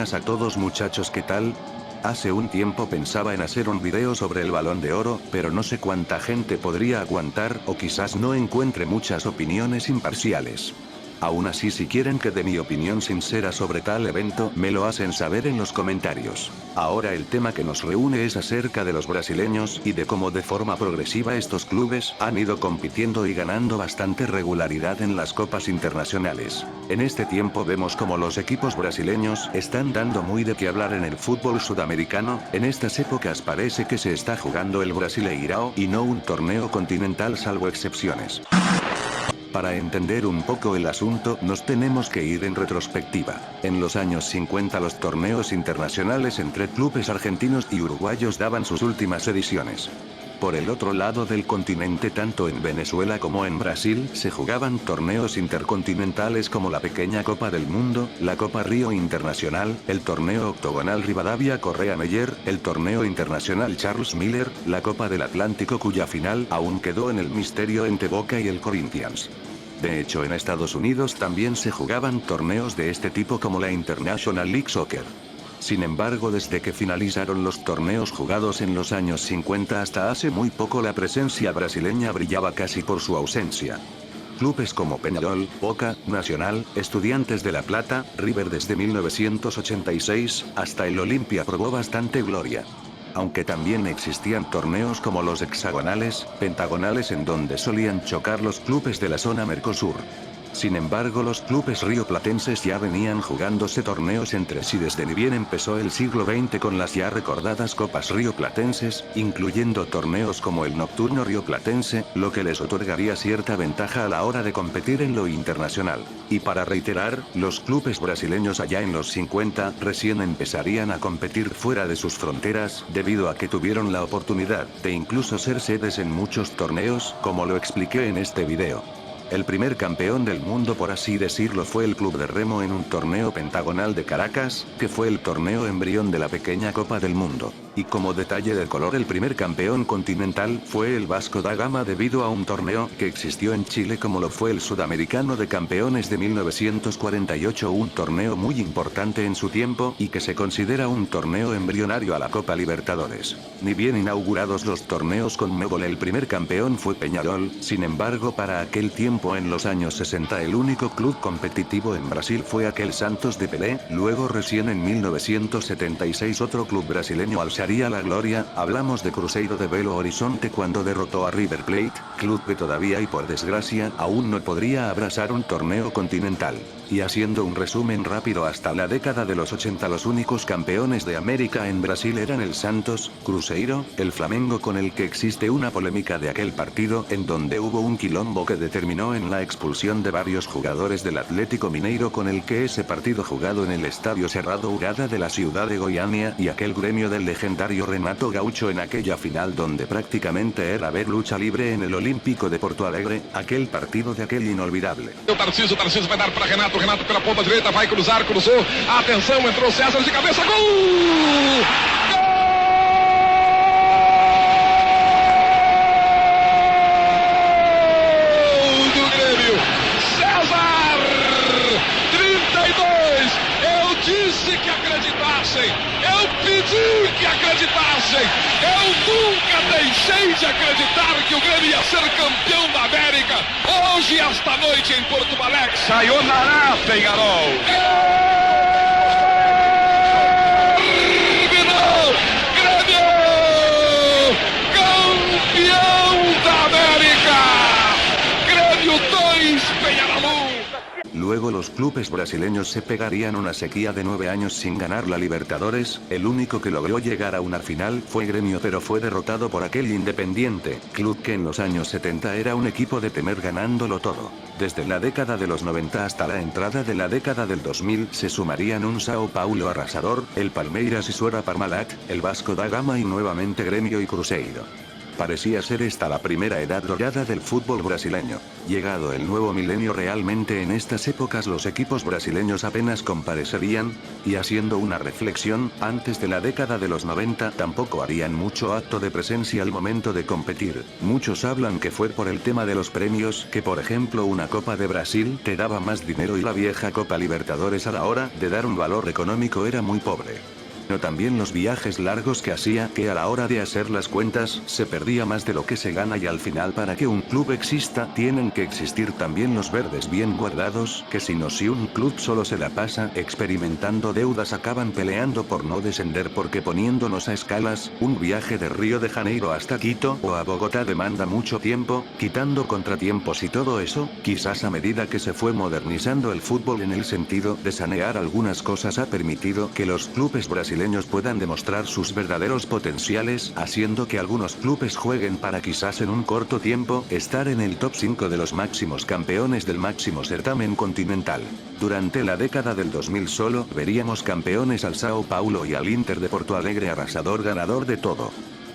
buenas a todos muchachos, ¿qué tal? Hace un tiempo pensaba en hacer un video sobre el Balón de Oro, pero no sé cuánta gente podría aguantar, o quizás no encuentre muchas opiniones imparciales. Aún así, si quieren que dé mi opinión sincera sobre tal evento, me lo hacen saber en los comentarios. Ahora el tema que nos reúne es acerca de los brasileños y de cómo de forma progresiva estos clubes han ido compitiendo y ganando bastante regularidad en las copas internacionales. En este tiempo vemos como los equipos brasileños están dando muy de qué hablar en el fútbol sudamericano. En estas épocas parece que se está jugando el Brasileirao y no un torneo continental, salvo excepciones. Para entender un poco el asunto, nos tenemos que ir en retrospectiva. En los años 50 los torneos internacionales entre clubes argentinos y uruguayos daban sus últimas ediciones. Por el otro lado del continente, tanto en Venezuela como en Brasil, se jugaban torneos intercontinentales como la pequeña Copa del Mundo, la Copa Río Internacional, el torneo octogonal Rivadavia Correa Meyer, el torneo internacional Charles Miller, la Copa del Atlántico, cuya final aún quedó en el misterio entre Boca y el Corinthians. De hecho, en Estados Unidos también se jugaban torneos de este tipo como la International League Soccer. Sin embargo, desde que finalizaron los torneos jugados en los años 50 hasta hace muy poco, la presencia brasileña brillaba casi por su ausencia. Clubes como Peñarol, Boca, Nacional, Estudiantes de La Plata, River desde 1986, hasta el Olimpia probó bastante gloria. Aunque también existían torneos como los hexagonales, pentagonales, en donde solían chocar los clubes de la zona Mercosur. Sin embargo, los clubes rioplatenses ya venían jugándose torneos entre sí desde ni bien empezó el siglo XX, con las ya recordadas copas rioplatenses, incluyendo torneos como el Nocturno Rioplatense, lo que les otorgaría cierta ventaja a la hora de competir en lo internacional. Y para reiterar, los clubes brasileños allá en los 50 recién empezarían a competir fuera de sus fronteras, debido a que tuvieron la oportunidad de incluso ser sedes en muchos torneos, como lo expliqué en este video. El primer campeón del mundo, por así decirlo, fue el Club de Remo en un torneo pentagonal de Caracas, que fue el torneo embrión de la pequeña Copa del Mundo. Y como detalle de color, el primer campeón continental fue el Vasco da Gama, debido a un torneo que existió en Chile, como lo fue el Sudamericano de Campeones de 1948, un torneo muy importante en su tiempo y que se considera un torneo embrionario a la Copa Libertadores. Ni bien inaugurados los torneos Conmebol, el primer campeón fue Peñarol. Sin embargo, para aquel tiempo, en los años 60, el único club competitivo en Brasil fue aquel Santos de Pelé. Luego, recién en 1976, otro club brasileño alzaría la gloria. Hablamos de Cruzeiro de Belo Horizonte, cuando derrotó a River Plate, club que todavía y por desgracia aún no podría abrazar un torneo continental. Y haciendo un resumen rápido, hasta la década de los 80 los únicos campeones de América en Brasil eran el Santos, Cruzeiro, el Flamengo, con el que existe una polémica de aquel partido, en donde hubo un quilombo que determinó en la expulsión de varios jugadores del Atlético Mineiro, con el que ese partido jugado en el Estadio Cerrado Urada de la ciudad de Goiânia, y aquel gremio del legendario Renato Gaucho en aquella final donde prácticamente era ver lucha libre en el Olímpico de Porto Alegre, aquel partido de aquel inolvidable. O Tarcísio vai dar para Renato pela ponta direita, vai cruzar, cruzou, atenção, entrou César de cabeça, gol! Que acreditassem, eu pedi que acreditassem, eu nunca deixei de acreditar que o Grêmio ia ser campeão da América, hoje, esta noite em Porto Alegre. Sayonara, Peñarol! Terminou! Grêmio! Campeão da América! Grêmio 2, Peñarol 1! Luego los clubes brasileños se pegarían una sequía de 9 años sin ganar la Libertadores. El único que logró llegar a una final fue Gremio, pero fue derrotado por aquel Independiente, club que en los años 70 era un equipo de temer, ganándolo todo. Desde la década de los 90 hasta la entrada de la década del 2000 se sumarían un Sao Paulo arrasador, el Palmeiras y Suera Parmalat, el Vasco da Gama y nuevamente Gremio y Cruzeiro. Parecía ser esta la primera edad dorada del fútbol brasileño. Llegado el nuevo milenio, realmente en estas épocas los equipos brasileños apenas comparecerían, y haciendo una reflexión, antes de la década de los 90 tampoco harían mucho acto de presencia al momento de competir. Muchos hablan que fue por el tema de los premios, que por ejemplo una Copa de Brasil te daba más dinero y la vieja Copa Libertadores a la hora de dar un valor económico era muy pobre. No, también los viajes largos que hacía, que a la hora de hacer las cuentas, se perdía más de lo que se gana, y al final para que un club exista, tienen que existir también los verdes bien guardados, que si un club solo se la pasa experimentando deudas acaban peleando por no descender, porque poniéndonos a escalas, un viaje de Río de Janeiro hasta Quito o a Bogotá demanda mucho tiempo, quitando contratiempos y todo eso. Quizás a medida que se fue modernizando el fútbol en el sentido de sanear algunas cosas, ha permitido que los clubes brasileños puedan demostrar sus verdaderos potenciales, haciendo que algunos clubes jueguen para quizás en un corto tiempo estar en el top 5 de los máximos campeones del máximo certamen continental. Durante la década del 2000 solo veríamos campeones al Sao Paulo y al Inter de Porto Alegre, arrasador, ganador de todo.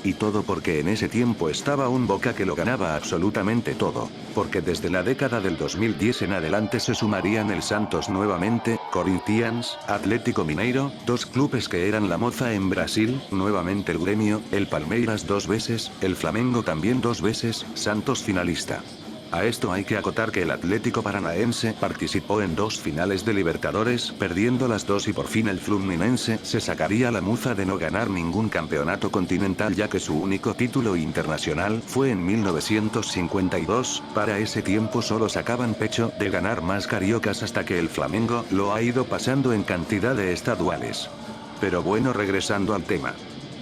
Y todo porque en ese tiempo estaba un Boca que lo ganaba absolutamente todo. Porque desde la década del 2010 en adelante se sumarían el Santos nuevamente, Corinthians, Atlético Mineiro, dos clubes que eran la moza en Brasil, nuevamente el Gremio, el Palmeiras 2 veces, el Flamengo también 2 veces, Santos finalista. A esto hay que acotar que el Atlético Paranaense participó en 2 finales de Libertadores, perdiendo las 2, y por fin el Fluminense se sacaría la muza de no ganar ningún campeonato continental, ya que su único título internacional fue en 1952, para ese tiempo solo sacaban pecho de ganar más cariocas, hasta que el Flamengo lo ha ido pasando en cantidad de estaduales. Pero bueno, regresando al tema.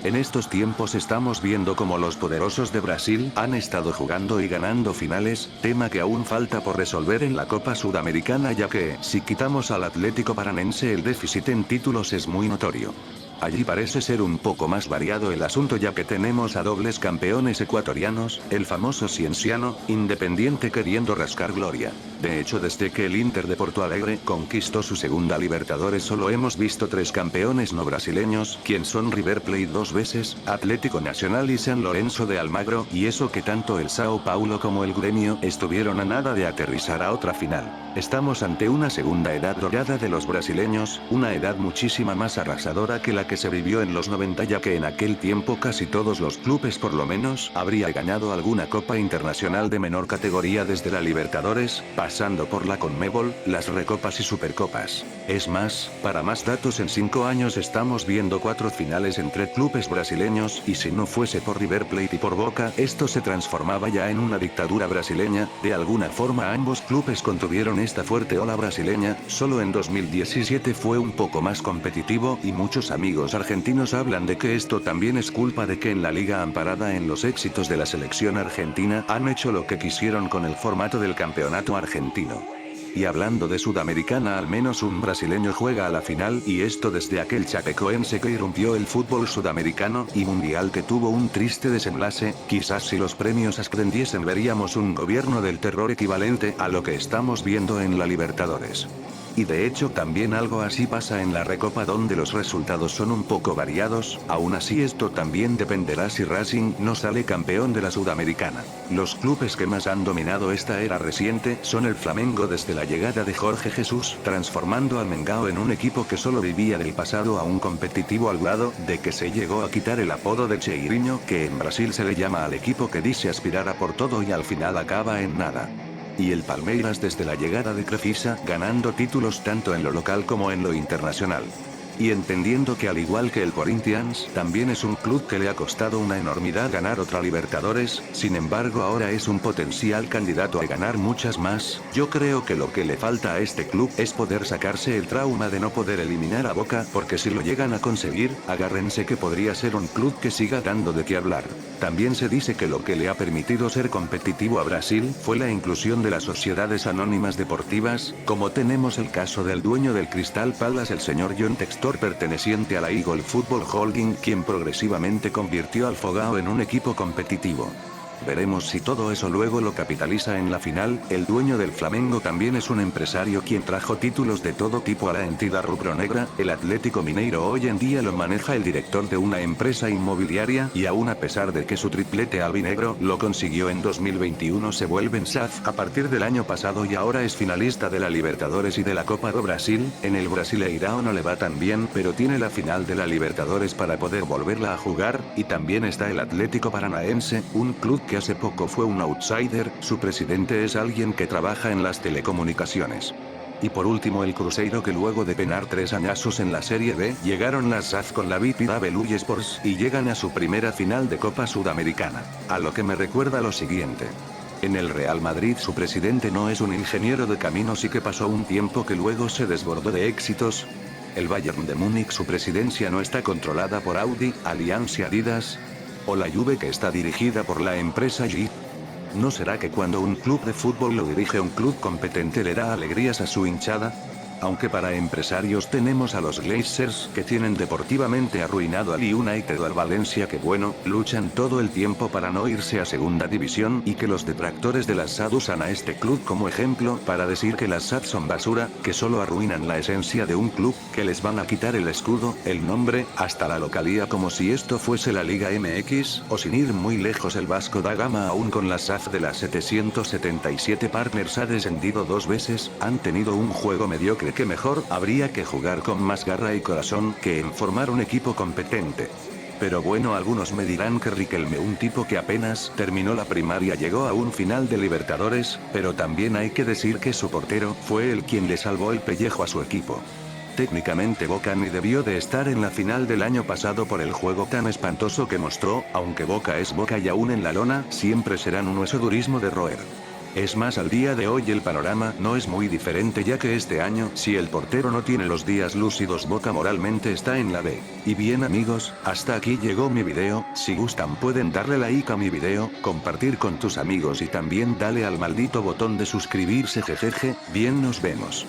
En estos tiempos estamos viendo cómo los poderosos de Brasil han estado jugando y ganando finales, tema que aún falta por resolver en la Copa Sudamericana, ya que, si quitamos al Atlético Paranense, el déficit en títulos es muy notorio. Allí parece ser un poco más variado el asunto, ya que tenemos a dobles campeones ecuatorianos, el famoso Cienciano, Independiente queriendo rascar gloria. De hecho, desde que el Inter de Porto Alegre conquistó su segunda Libertadores solo hemos visto 3 campeones no brasileños, quien son River Plate 2 veces, Atlético Nacional y San Lorenzo de Almagro, y eso que tanto el Sao Paulo como el Gremio estuvieron a nada de aterrizar a otra final. Estamos ante una segunda edad dorada de los brasileños, una edad muchísima más arrasadora que la que se vivió en los 90, ya que en aquel tiempo casi todos los clubes por lo menos habría ganado alguna copa internacional de menor categoría, desde la Libertadores, pasando por la Conmebol, las Recopas y Supercopas. Es más, para más datos, en 5 años estamos viendo 4 finales entre clubes brasileños, y si no fuese por River Plate y por Boca, esto se transformaba ya en una dictadura brasileña. De alguna forma ambos clubes contuvieron esta fuerte ola brasileña. Solo en 2017 fue un poco más competitivo, y muchos amigos argentinos hablan de que esto también es culpa de que en la liga, amparada en los éxitos de la selección argentina, han hecho lo que quisieron con el formato del campeonato argentino. Y hablando de Sudamericana, al menos un brasileño juega a la final, y esto desde aquel Chapecoense que irrumpió el fútbol sudamericano y mundial, que tuvo un triste desenlace. Quizás si los premios ascendiesen veríamos un gobierno del terror equivalente a lo que estamos viendo en la Libertadores. Y de hecho también algo así pasa en la Recopa, donde los resultados son un poco variados. Aún así, esto también dependerá si Racing no sale campeón de la Sudamericana. Los clubes que más han dominado esta era reciente son el Flamengo desde la llegada de Jorge Jesús, transformando al Mengao en un equipo que solo vivía del pasado, a un competitivo al grado de que se llegó a quitar el apodo de Cheirinho, que en Brasil se le llama al equipo que dice aspirar a por todo y al final acaba en nada. Y el Palmeiras desde la llegada de Crefisa, ganando títulos tanto en lo local como en lo internacional. Y entendiendo que al igual que el Corinthians, también es un club que le ha costado una enormidad ganar otra Libertadores, sin embargo ahora es un potencial candidato a ganar muchas más. Yo creo que lo que le falta a este club es poder sacarse el trauma de no poder eliminar a Boca, porque si lo llegan a conseguir, agárrense que podría ser un club que siga dando de qué hablar. También se dice que lo que le ha permitido ser competitivo a Brasil fue la inclusión de las sociedades anónimas deportivas, como tenemos el caso del dueño del Crystal Palace, el señor John Textor, perteneciente a la Eagle Football Holding, quien progresivamente convirtió al Fogão en un equipo competitivo. Veremos si todo eso luego lo capitaliza en la final. El dueño del Flamengo también es un empresario quien trajo títulos de todo tipo a la entidad rubronegra. El Atlético Mineiro hoy en día lo maneja el director de una empresa inmobiliaria y aún a pesar de que su triplete albinegro lo consiguió en 2021 se vuelven SAF a partir del año pasado y ahora es finalista de la Libertadores y de la Copa do Brasil. En el Brasileirao no le va tan bien, pero tiene la final de la Libertadores para poder volverla a jugar. Y también está el Atlético Paranaense, un club que hace poco fue un outsider. Su presidente es alguien que trabaja en las telecomunicaciones. Y por último el Cruzeiro, que luego de penar 3 añazos en la Serie B, llegaron las SAF con la VPW Sports y llegan a su primera final de Copa Sudamericana. A lo que me recuerda lo siguiente. En el Real Madrid su presidente no es un ingeniero de caminos y que pasó un tiempo que luego se desbordó de éxitos. El Bayern de Múnich su presidencia no está controlada por Audi, Allianz y Adidas. O la Juve, que está dirigida por la empresa Jeep. ¿No será que cuando un club de fútbol lo dirige un club competente le da alegrías a su hinchada? Aunque para empresarios tenemos a los Glazers, que tienen deportivamente arruinado al United o al Valencia, que bueno, luchan todo el tiempo para no irse a segunda división, y que los detractores de las SAD usan a este club como ejemplo para decir que las SAD son basura, que solo arruinan la esencia de un club, que les van a quitar el escudo, el nombre, hasta la localía, como si esto fuese la Liga MX, o sin ir muy lejos el Vasco da Gama aún con la SAD de las 777 Partners ha descendido 2 veces, han tenido un juego mediocre que mejor habría que jugar con más garra y corazón que en formar un equipo competente. Pero bueno, algunos me dirán que Riquelme, un tipo que apenas terminó la primaria, llegó a un final de Libertadores, pero también hay que decir que su portero fue el quien le salvó el pellejo a su equipo. Técnicamente Boca ni debió de estar en la final del año pasado por el juego tan espantoso que mostró, aunque Boca es Boca y aún en la lona siempre serán un hueso durísimo de roer. Es más, al día de hoy el panorama no es muy diferente, ya que este año, si el portero no tiene los días lúcidos, Boca moralmente está en la B. Y bien amigos, hasta aquí llegó mi video. Si gustan pueden darle like a mi video, compartir con tus amigos y también dale al maldito botón de suscribirse. Jejeje. Bien, nos vemos.